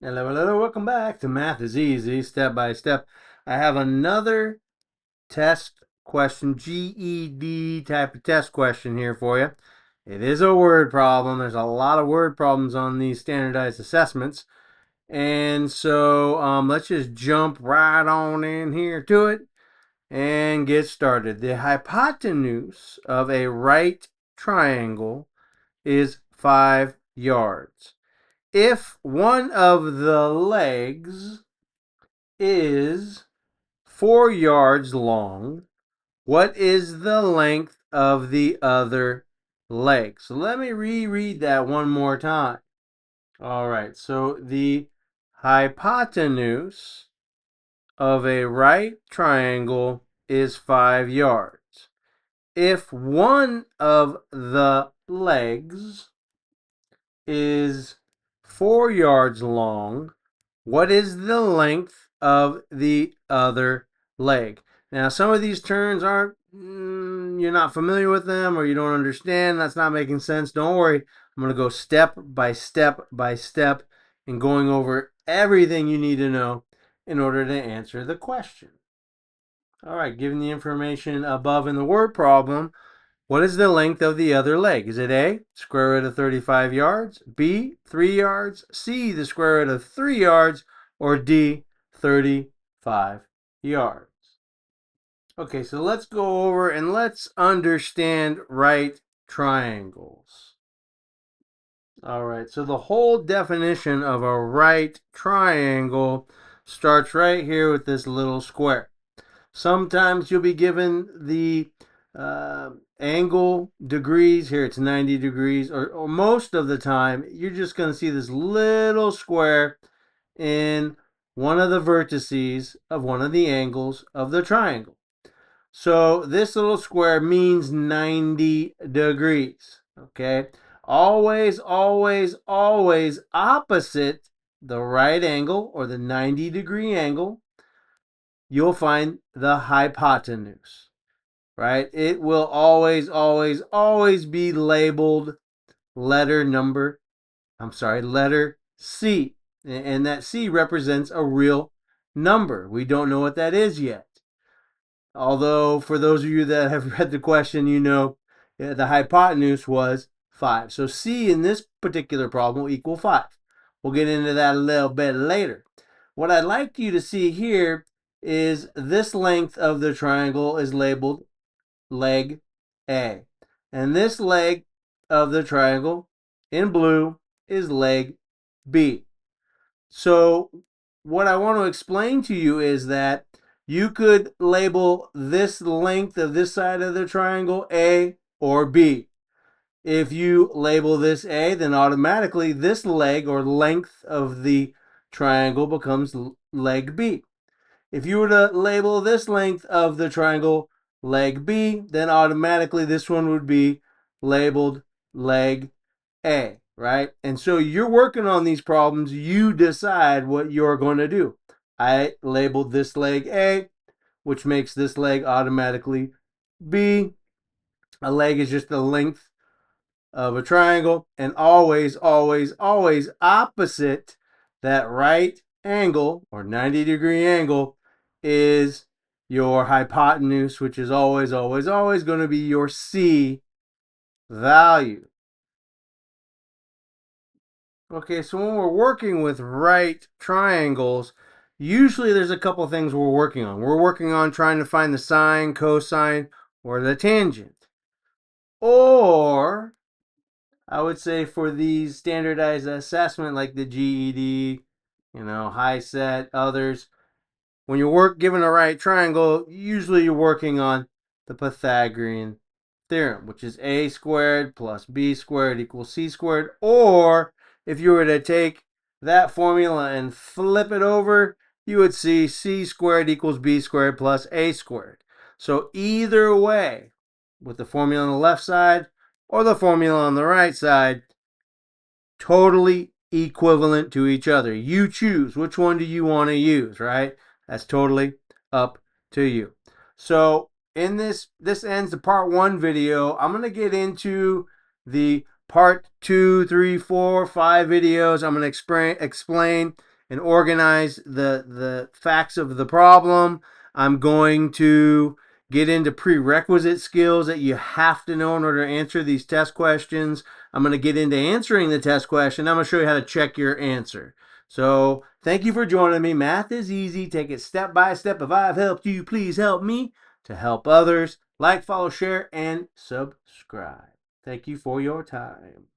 Hello, hello, welcome back to Math is Easy, Step by Step. I have another test question, GED type of test question here for you. It is a word problem. There's a lot of word problems on these standardized assessments. And so let's just jump right on in here to it and get started. The hypotenuse of a right triangle is 5 yards. If one of the legs is 4 yards long, what is the length of the other leg? So let me reread that one more time. All right, so the hypotenuse of a right triangle is 5 yards. If one of the legs is 4 yards long, what is the length of the other leg? Now, some of these terms aren't, you're not familiar with them or you don't understand. That's not making sense. Don't worry. I'm going to go step by step by step and going over everything you need to know in order to answer the question. All right, given the information above in the word problem, what is the length of the other leg? Is it A, square root of 35 yards, B, 3 yards, C, the square root of 3 yards, or D, 35 yards? Okay, so let's go over and let's understand right triangles. All right, so the whole definition of a right triangle starts right here with this little square. Sometimes you'll be given the angle degrees. Here it's 90 degrees, or most of the time, you're just going to see this little square in one of the vertices of one of the angles of the triangle. So this little square means 90 degrees, okay? Always, always, always opposite the right angle or the 90-degree angle, you'll find the hypotenuse, right? It will always, always, always be labeled letter C. And that C represents a real number. We don't know what that is yet. Although, for those of you that have read the question, you know the hypotenuse was 5. So C in this particular problem will equal 5. We'll get into that a little bit later. What I'd like you to see here is this length of the triangle is labeled leg A. And this leg of the triangle in blue is leg B. So what I want to explain to you is that you could label this length of this side of the triangle A or B. If you label this A, then automatically this leg or length of the triangle becomes leg B. If you were to label this length of the triangle leg B, then automatically this one would be labeled leg A, right? And so you're working on these problems. You decide what you're going to do. I labeled this leg A, which makes this leg automatically B. A leg is just the length of a triangle, and always, always, always opposite that right angle or 90-degree angle is your hypotenuse, which is always, always, always going to be your C value. Okay, so when we're working with right triangles, usually there's a couple things we're working on. We're working on trying to find the sine, cosine, or the tangent. Or I would say for these standardized assessment like the GED, HiSET, others, when you're given a right triangle, usually you're working on the Pythagorean theorem, which is a squared plus b squared equals c squared. Or if you were to take that formula and flip it over, you would see c squared equals b squared plus a squared. So either way, with the formula on the left side or the formula on the right side, totally equivalent to each other. You choose which one do you want to use, right? That's totally up to you. So in this ends the part 1 video. I'm going to get into the part 2, 3, 4, 5 videos. I'm going to explain and organize the facts of the problem. I'm going to get into prerequisite skills that you have to know in order to answer these test questions. I'm going to get into answering the test question. I'm going to show you how to check your answer. So thank you for joining me. Math is easy. Take it step by step. If I've helped you, please help me to help others. Like, follow, share, and subscribe. Thank you for your time.